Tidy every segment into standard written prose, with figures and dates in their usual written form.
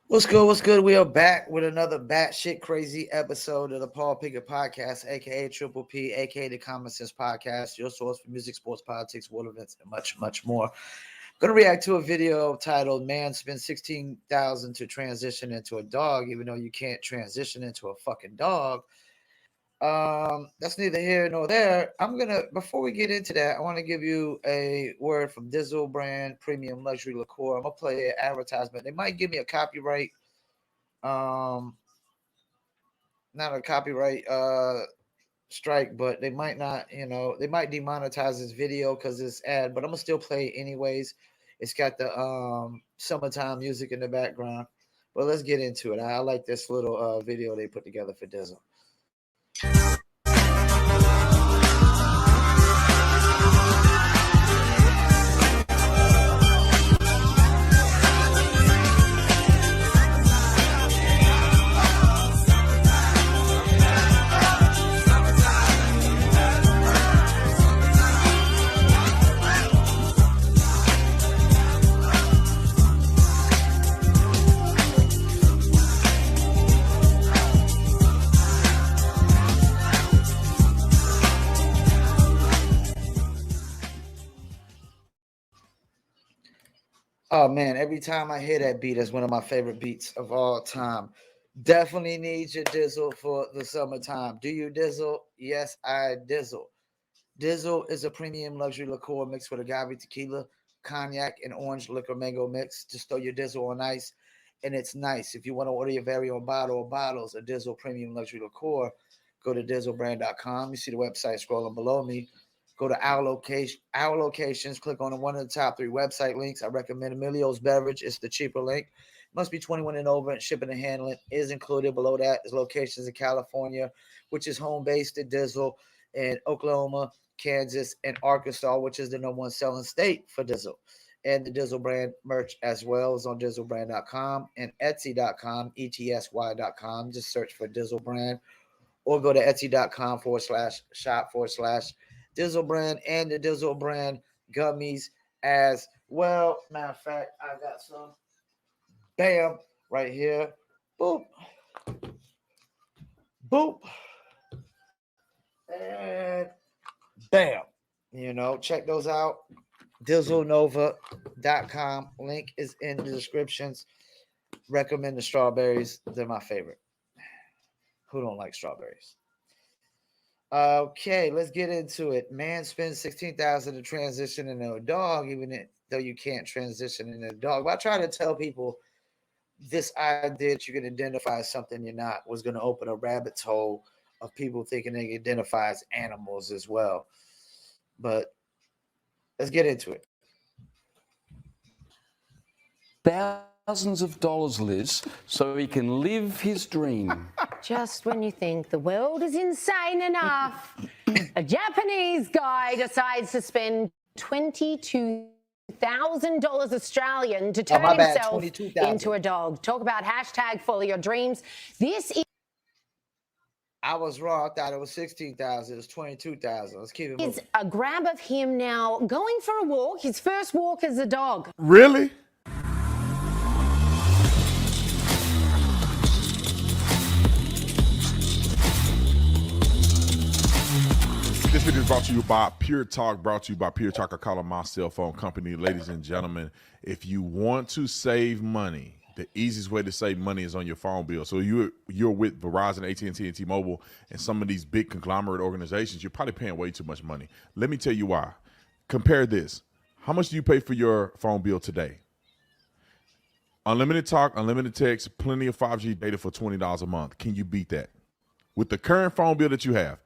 What's good? What's good? We are back with another batshit crazy episode of the Paul Pickett Podcast, aka Triple P, aka the Common Sense Podcast, your source for music, sports, politics, world events, and much, much more. Going to react to a video titled "Man Spends 16,000 to transition into a dog," even though you can't transition into a fucking dog. That's neither here nor there. Before we get into that, I want to give you a word from Dizzle brand premium luxury liqueur. I'm gonna play an advertisement. They might give me a copyright, um, not a copyright strike, but they might not. They might demonetize this video because it's ad. But I'm gonna still play it anyways. It's got the summertime music in the background. But let's get into it. I like this little video they put together for Dizzle. Oh man, every time I hear that beat, it's one of my favorite beats of all time. Definitely need your Dizzle for the summertime. Do you Dizzle? Yes, I Dizzle. Dizzle is a premium luxury liqueur mixed with agave tequila, cognac, and orange liquor mango mix. Just throw your Dizzle on ice, and it's nice. If you want to order your very own bottle or bottles of Dizzle premium luxury liqueur, go to dizzlebrand.com. You see the website scrolling below me. Go to our locations, click on one of the top three website links. I recommend Emilio's Beverage. It's the cheaper link. Must be 21 and over, and shipping and handling is included. Below that is locations in California, which is home based at Dizzle, and Oklahoma, Kansas, and Arkansas, which is the number one selling state for Dizzle. And the Dizzle brand merch as well is on dizzlebrand.com and etsy.com, etsy.com. Just search for Dizzle brand or go to etsy.com/shop/Dizzle brand and the Dizzle brand gummies as well. Matter of fact, I got some. Bam, right here. Boop. Boop. And bam. Check those out. DizzleNova.com. Link is in the descriptions. Recommend the strawberries. They're my favorite. Who don't like strawberries? Okay, let's get into it. Man spends 16,000 to transition into a dog, though you can't transition into a dog. But I try to tell people this idea that you can identify as something you're not was going to open a rabbit's hole of people thinking they can identify as animals as well. But let's get into it. Thousands of dollars, Liz, so he can live his dream. Just when you think the world is insane enough, a Japanese guy decides to spend $22,000 Australian to turn himself into a dog. Talk about hashtag follow your dreams. I was wrong. I thought it was 16,000. It was 22,000. Let's keep it moving. It's a grab of him now going for a walk. His first walk as a dog. Really? This video is brought to you by Pure Talk, brought to you by Pure Talk. I call it my cell phone company. Ladies and gentlemen, if you want to save money, the easiest way to save money is on your phone bill. So you're with Verizon, AT&T, and T-Mobile, and some of these big conglomerate organizations, you're probably paying way too much money. Let me tell you why. Compare this. How much do you pay for your phone bill today? Unlimited talk, unlimited text, plenty of 5G data for $20 a month. Can you beat that? With the current phone bill that you have.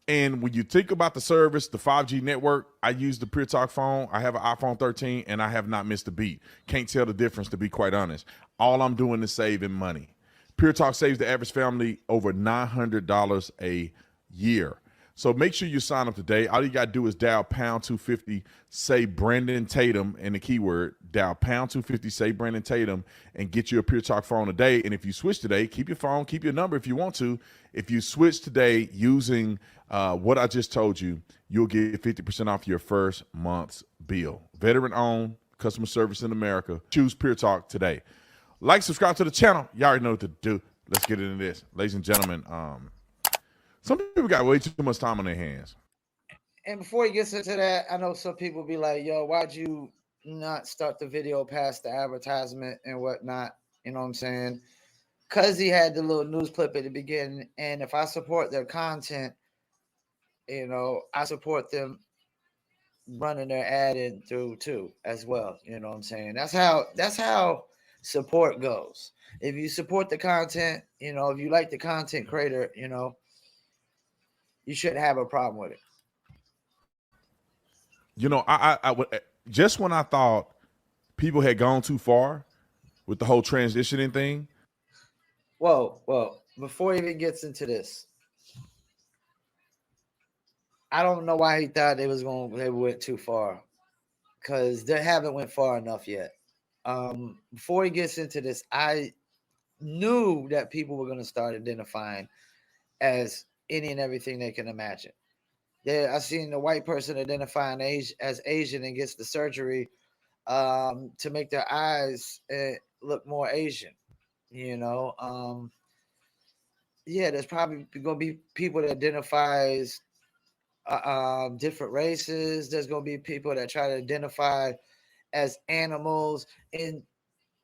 And when you think about the service, the 5G network, I use the Pure Talk phone. I have an iPhone 13, and I have not missed a beat. Can't tell the difference, to be quite honest. All I'm doing is saving money. Pure Talk saves the average family over $900 a year. So make sure you sign up today. All you got to do is dial pound 250, say Brandon Tatum, and the keyword, dial pound 250, say Brandon Tatum, and get you a Pure Talk phone today. And if you switch today, keep your phone, keep your number if you want to. If you switch today using what I just told you, you'll get 50% off your first month's bill. Veteran-owned, customer service in America. Choose Pure Talk today. Like, subscribe to the channel. Y'all already know what to do. Let's get into this. Ladies and gentlemen, some people got way too much time on their hands. And before he gets into that, I know some people be like, yo, why'd you not start the video past the advertisement and whatnot? You know what I'm saying? Because he had the little news clip at the beginning. And if I support their content, you know, I support them running their ad in through too as well. You know what I'm saying? That's how support goes. If you support the content, you know, if you like the content creator, you know, you shouldn't have a problem with it. You know, I just when I thought people had gone too far with the whole transitioning thing. Whoa. Before he even gets into this, I don't know why he thought they went too far, because they haven't went far enough yet. Before he gets into this, I knew that people were going to start identifying as any and everything they can imagine. I seen the white person identifying as Asian and gets the surgery to make their eyes look more Asian. You know, yeah, there's probably going to be people that identify as different races. There's going to be people that try to identify as animals and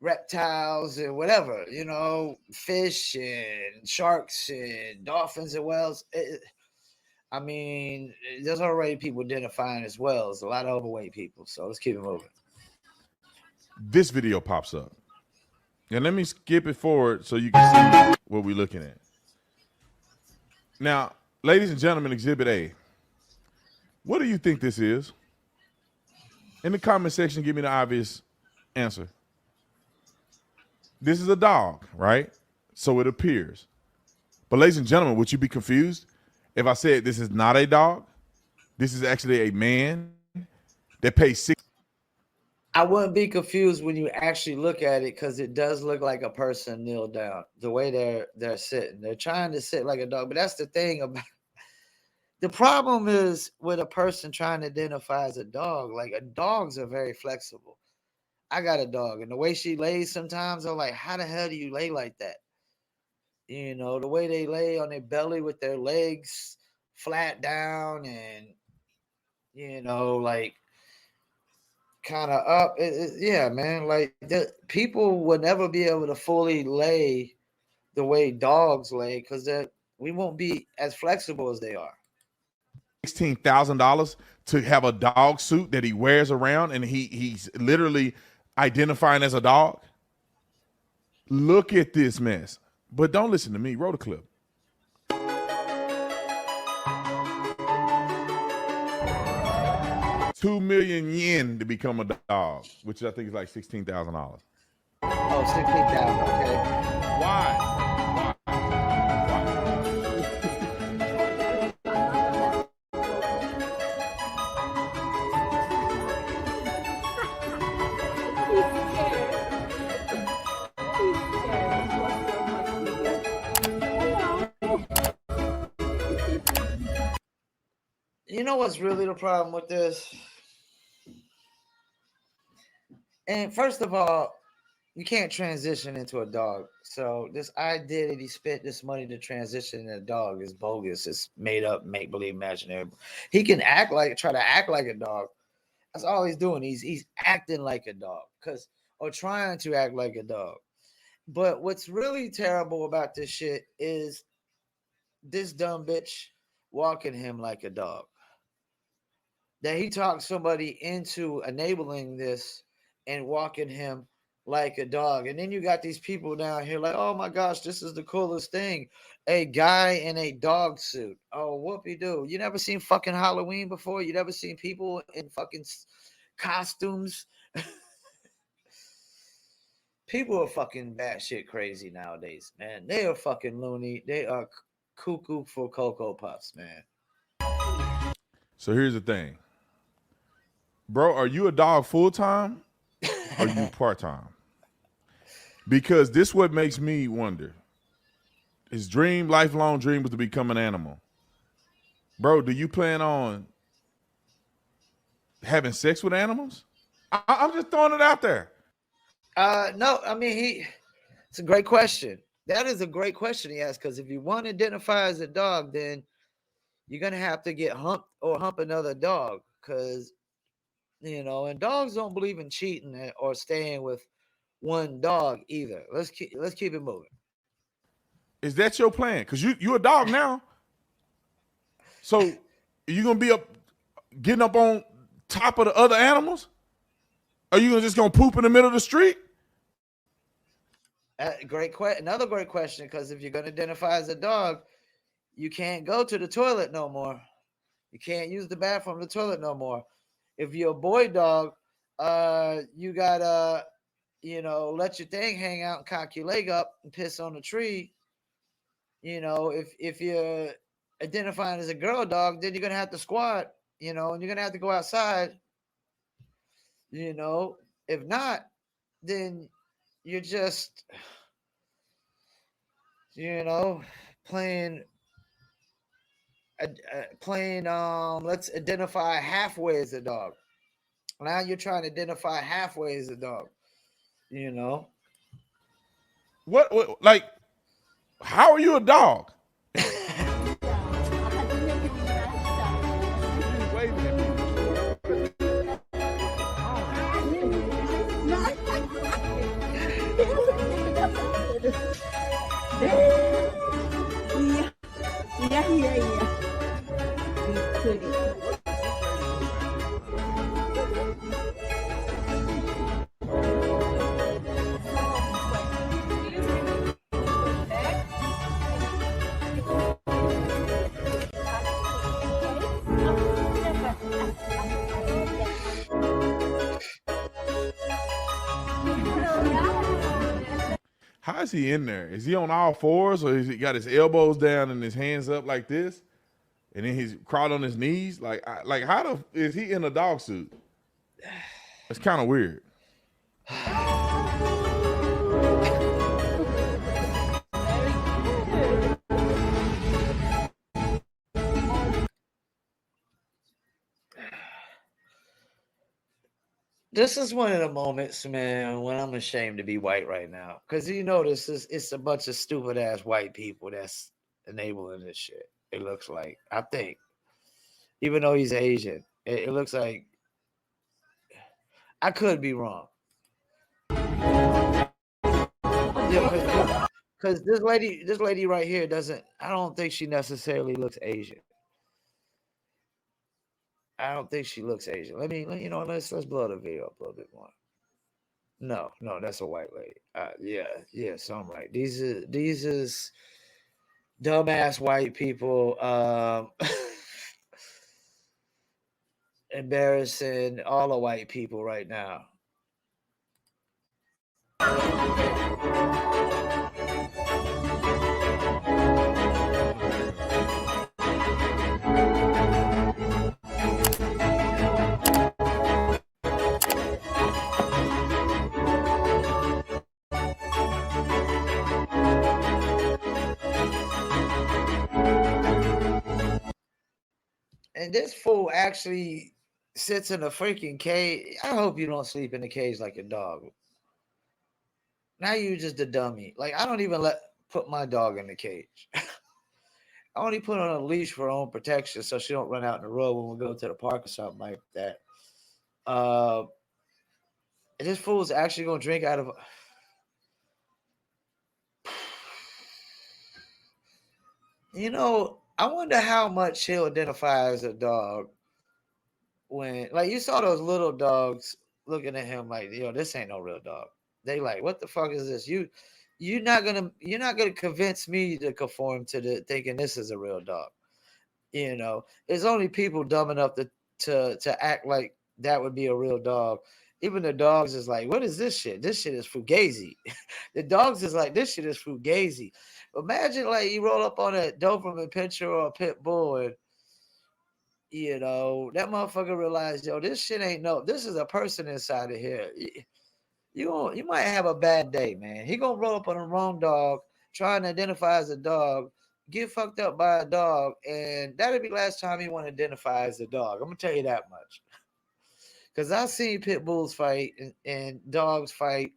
reptiles and whatever, you know, fish and sharks and dolphins and whales. I mean, there's already people identifying as whales, a lot of overweight people. So let's keep it moving. This video pops up. And let me skip it forward so you can see what we're looking at. Now, ladies and gentlemen, Exhibit A. What do you think this is? In the comment section, give me the obvious answer. This is a dog, right? So it appears. But ladies and gentlemen, would you be confused if I said this is not a dog? This is actually a man that pays $6. I wouldn't be confused when you actually look at it, because it does look like a person kneeled down. The way they're sitting, they're trying to sit like a dog. But that's the thing about the problem is with a person trying to identify as a dog. Like, dogs are very flexible. I got a dog, and the way she lays sometimes, I'm like, how the hell do you lay like that? You know, the way they lay on their belly with their legs flat down and, you know, like kind of up. Yeah, man. Like, people will never be able to fully lay the way dogs lay, because we won't be as flexible as they are. $16,000 to have a dog suit that he wears around, and he's literally identifying as a dog. Look at this mess. But don't listen to me. Roll the clip. 2 million yen to become a dog, which I think is like $16,000. Oh, 16,000. Okay. Why? You know what's really the problem with this? And first of all, you can't transition into a dog. So this idea that he spent this money to transition into a dog is bogus. It's made up, make believe, imaginary. He can try to act like a dog. That's all he's doing. He's acting like a dog, or trying to act like a dog. But what's really terrible about this shit is this dumb bitch walking him like a dog. That he talked somebody into enabling this and walking him like a dog. And then you got these people down here like, oh my gosh, this is the coolest thing. A guy in a dog suit. Oh, whoopee-doo. You never seen fucking Halloween before? You never seen people in fucking costumes? People are fucking batshit crazy nowadays, man. They are fucking loony. They are cuckoo for Cocoa Puffs, man. So here's the thing. Bro, are you a dog full-time or are you part-time? Because this what makes me wonder. His lifelong dream was to become an animal. Bro, do you plan on having sex with animals? I'm just throwing it out there. No, I mean It's a great question. That is a great question he asked, because if you want to identify as a dog, then you're gonna have to get humped or hump another dog, because and dogs don't believe in cheating or staying with one dog either. Let's keep it moving. Is that your plan? Because you a dog now. So you gonna be getting up on top of the other animals? Are you just gonna poop in the middle of the street? Another great question, because if you're gonna identify as a dog, you can't go to the toilet no more. You can't use the bathroom, the toilet no more. If you're a boy dog, you gotta, let your thing hang out and cock your leg up and piss on the tree. If you're identifying as a girl dog, then you're gonna have to squat, and you're gonna have to go outside. If not, then you're just, playing let's identify halfway as a dog. Now you're trying to identify halfway as a dog. What like? How are you a dog? Iya. How is he in there? Is he on all fours, or is he got his elbows down and his hands up like this, and then he's crawled on his knees? Like how is he in a dog suit? It's kind of weird. This is one of the moments, man, when I'm ashamed to be white right now. Because it's a bunch of stupid ass white people that's enabling this shit. It looks like, I think, even though he's Asian, it looks like, I could be wrong. Yeah, because this lady right here I don't think she necessarily looks Asian. I don't think she looks Asian. Let's blow the video up a little bit more. No, that's a white lady. Yeah. So I'm right. These is dumbass white people embarrassing all the white people right now. And this fool actually sits in a freaking cage. I hope you don't sleep in the cage like a dog. Now you just a dummy. Like, I don't even put my dog in the cage. I only put her on a leash for her own protection, so she don't run out in the road when we go to the park or something like that. This fool's actually gonna drink out of. I wonder how much he'll identify as a dog when, like, you saw those little dogs looking at him like, this ain't no real dog. They like, what the fuck is this? You're not gonna convince me to conform to the thinking this is a real dog. It's only people dumb enough to act like that would be a real dog. Even the dogs is like, what is this shit? This shit is fugazi. The dogs is like, this shit is fugazi. Imagine like you roll up on a Doberman Pinscher or a pit bull, and that motherfucker realized, this shit ain't this is a person inside of here. You might have a bad day, man. He gonna roll up on the wrong dog, trying to identify as a dog, get fucked up by a dog, and that'll be the last time he want to identify as a dog. I'm gonna tell you that much. Because I've seen pit bulls fight and dogs fight,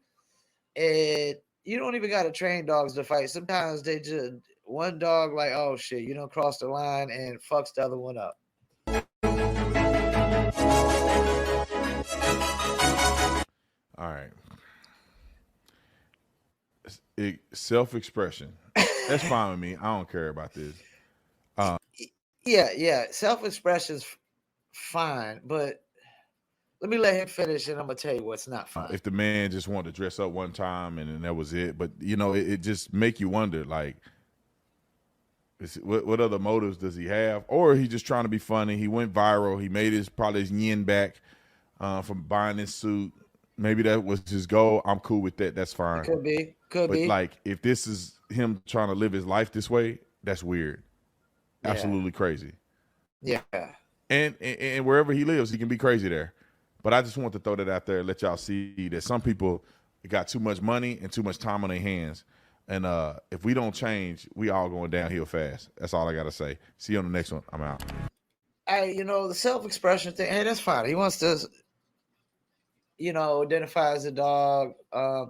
and you don't even got to train dogs to fight. Sometimes they just one dog like, oh shit, you don't cross the line and fucks the other one up. All right. Self-expression. That's fine with me. I don't care about this. Yeah. Self-expression's fine, but let me let him finish, and I'm gonna tell you what's not fine. If the man just wanted to dress up one time and then that was it, but it just make you wonder, like, what other motives does he have? Or he just trying to be funny. He went viral. He made probably his yen back from buying this suit. Maybe that was his goal. I'm cool with that. That's fine. Could be. But like, if this is him trying to live his life this way, that's weird. Yeah. Absolutely crazy. Yeah. And wherever he lives, he can be crazy there. But I just want to throw that out there and let y'all see that some people got too much money and too much time on their hands. And if we don't change, we all going downhill fast. That's all I got to say. See you on the next one. I'm out. Hey, the self-expression thing, hey, that's fine. He wants to, identify as a dog,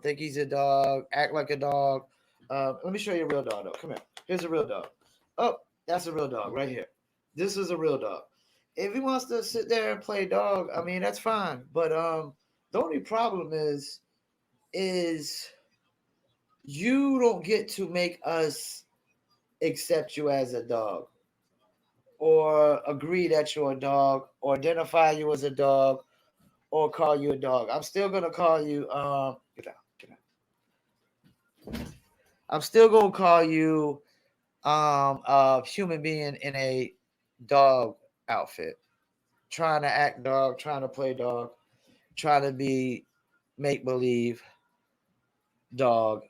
think he's a dog, act like a dog. Let me show you a real dog, though. Come here. Here's a real dog. Oh, that's a real dog right here. This is a real dog. If he wants to sit there and play dog, I mean, that's fine. But the only problem is you don't get to make us accept you as a dog or agree that you're a dog or identify you as a dog or call you a dog. I'm still going to call you, get out. I'm still going to call you a human being in a dog outfit, trying to act dog, trying to play dog, trying to be make believe dog.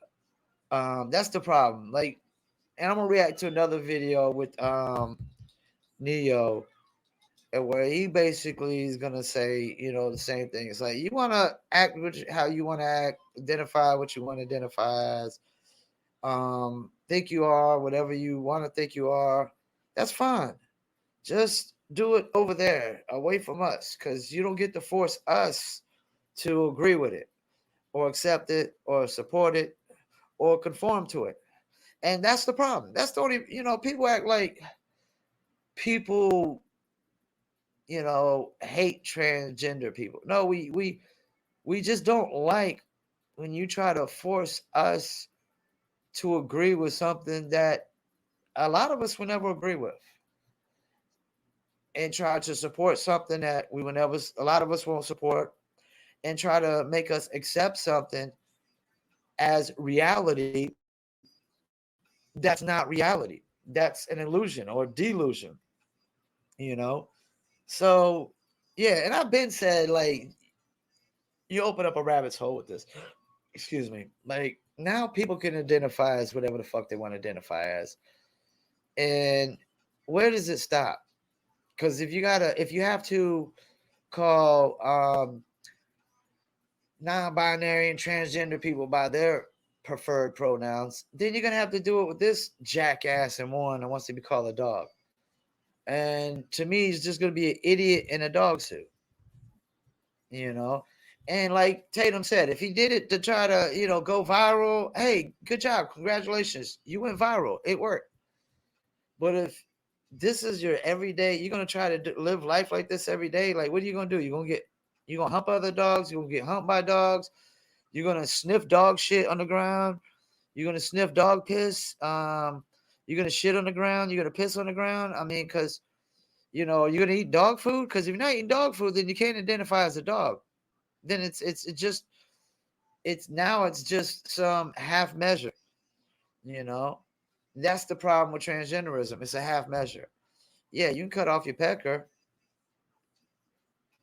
That's the problem. Like, and I'm gonna react to another video with Neo, where he basically is gonna say, the same thing. It's like, you want to act how you want to act, identify what you want to identify as, think you are whatever you want to think you are. That's fine. Just do it over there, away from us, because you don't get to force us to agree with it, or accept it, or support it, or conform to it. And that's the problem. That's the only, people act like people, hate transgender people. No, we just don't like when you try to force us to agree with something that a lot of us will never agree with, and try to support something that we will never, a lot of us won't support, and try to make us accept something as reality that's not reality. That's an illusion or delusion, So, yeah, and I've been said, like, you open up a rabbit's hole with this. Excuse me. Like, now people can identify as whatever the fuck they want to identify as. And where does it stop? Because if you have to call non-binary and transgender people by their preferred pronouns, then you're gonna have to do it with this jackass and one that wants to be called a dog. And to me, he's just gonna be an idiot in a dog suit. And like Tatum said, if he did it to try to, go viral, hey, good job, congratulations, you went viral, it worked. But if this is your everyday, you're gonna try to live life like this every day, like, what are you gonna do? You're gonna hump other dogs, you're gonna get humped by dogs, you're gonna sniff dog shit on the ground, you're gonna sniff dog piss, you're gonna shit on the ground, you're gonna piss on the ground. I mean, because you're gonna eat dog food. Because if you're not eating dog food, then you can't identify as a dog. Then it's just some half measure. That's the problem with transgenderism. It's a half measure. Yeah, you can cut off your pecker,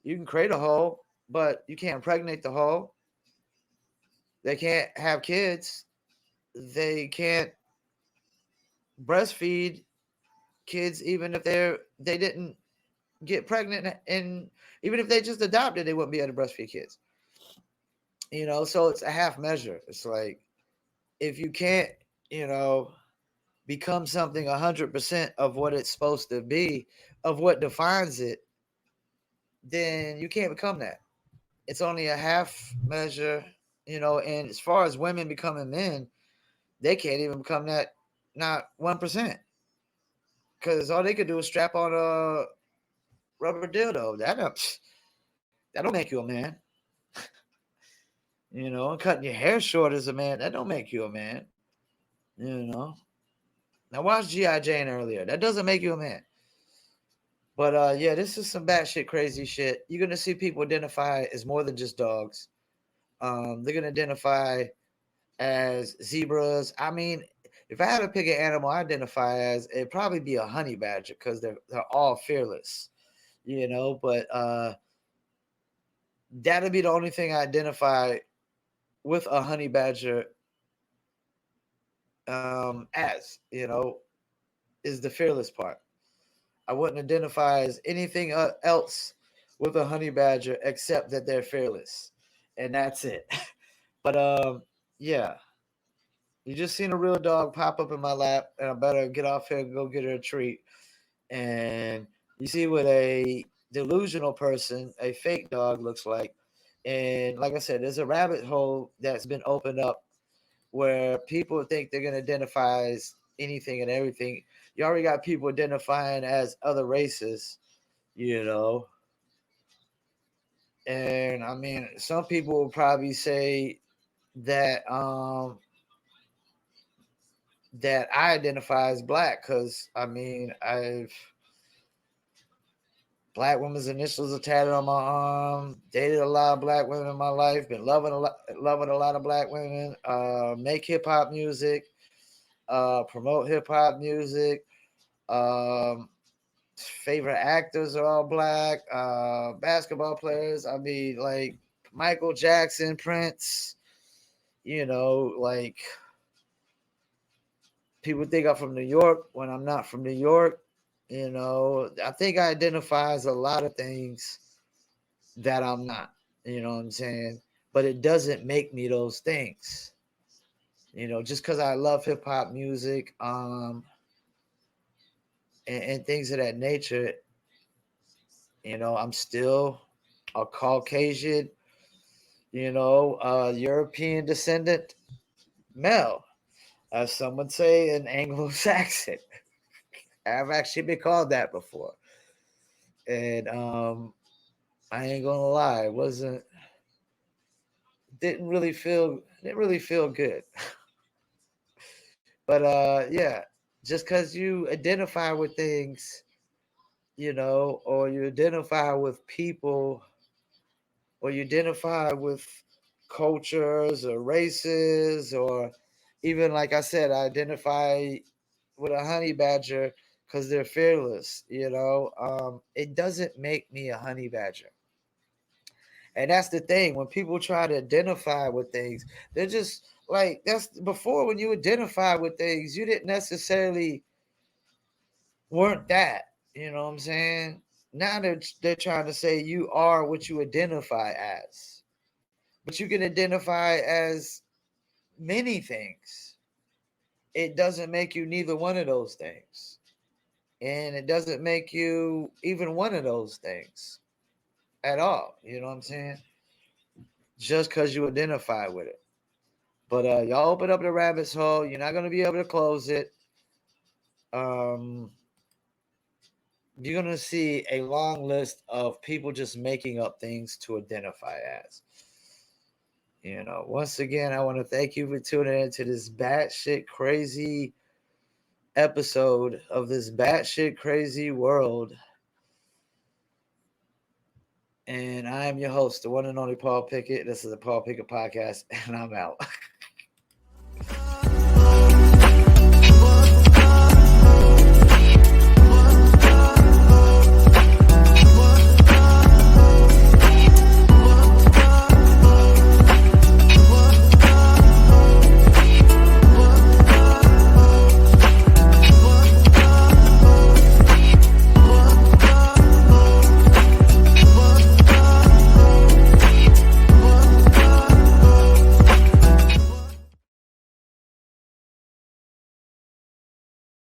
you can create a hole, but you can't impregnate the hole. They can't have kids. They can't breastfeed kids, even if they didn't get pregnant, and even if they just adopted, they wouldn't be able to breastfeed kids. So it's a half measure. It's like, if you can't, become something 100% of what it's supposed to be, of what defines it, then you can't become that. It's only a half measure, And as far as women becoming men, they can't even become that, not 1%. Because all they could do is strap on a rubber dildo. That don't make you a man. Cutting your hair short as a man, that don't make you a man. Now watch G.I. Jane earlier. That doesn't make you a man. But yeah, this is some batshit crazy shit. You're gonna see people identify as more than just dogs. They're gonna identify as zebras. I mean, if I had to pick an animal I identify as, it'd probably be a honey badger because they're all fearless. But that'd be the only thing I identify with a honey badger as, is the fearless part. I wouldn't identify as anything else with a honey badger except that they're fearless. And that's it. But yeah. You just seen a real dog pop up in my lap, and I better get off here and go get her a treat. And you see what a delusional person, a fake dog, looks like. And like I said, there's a rabbit hole that's been opened up where people think they're going to identify as anything and everything. You already got people identifying as other races, And I mean, some people will probably say that that I identify as black because I mean black women's initials are tatted on my arm. Dated a lot of black women in my life. Been loving a lot of black women. Make hip hop music. Promote hip hop music. Favorite actors are all black. Basketball players. I mean, like Michael Jackson, Prince. Like people think I'm from New York when I'm not from New York. I think I identify as a lot of things that I'm not. You know what I'm saying? But it doesn't make me those things. Just because I love hip hop music, and things of that nature, I'm still a Caucasian, European descendant male, as some would say, an Anglo-Saxon. I've actually been called that before. And I ain't gonna lie, didn't really feel good. But yeah, just because you identify with things, or you identify with people, or you identify with cultures or races, or even like I said, I identify with a honey badger because they're fearless. It doesn't make me a honey badger. And that's the thing. When people try to identify with things, they're just like, that's before, when you identify with things, you didn't necessarily weren't that. You know what I'm saying? Now they're trying to say you are what you identify as. But you can identify as many things. It doesn't make you neither one of those things. And it doesn't make you even one of those things at all. You know what I'm saying? Just because you identify with it. But y'all open up the rabbit's hole. You're not going to be able to close it. You're going to see a long list of people just making up things to identify as. Once again, I want to thank you for tuning into this batshit crazy episode of this batshit crazy world. And I am your host, the one and only Paul Pickett. This is the Paul Pickett Podcast, and I'm out.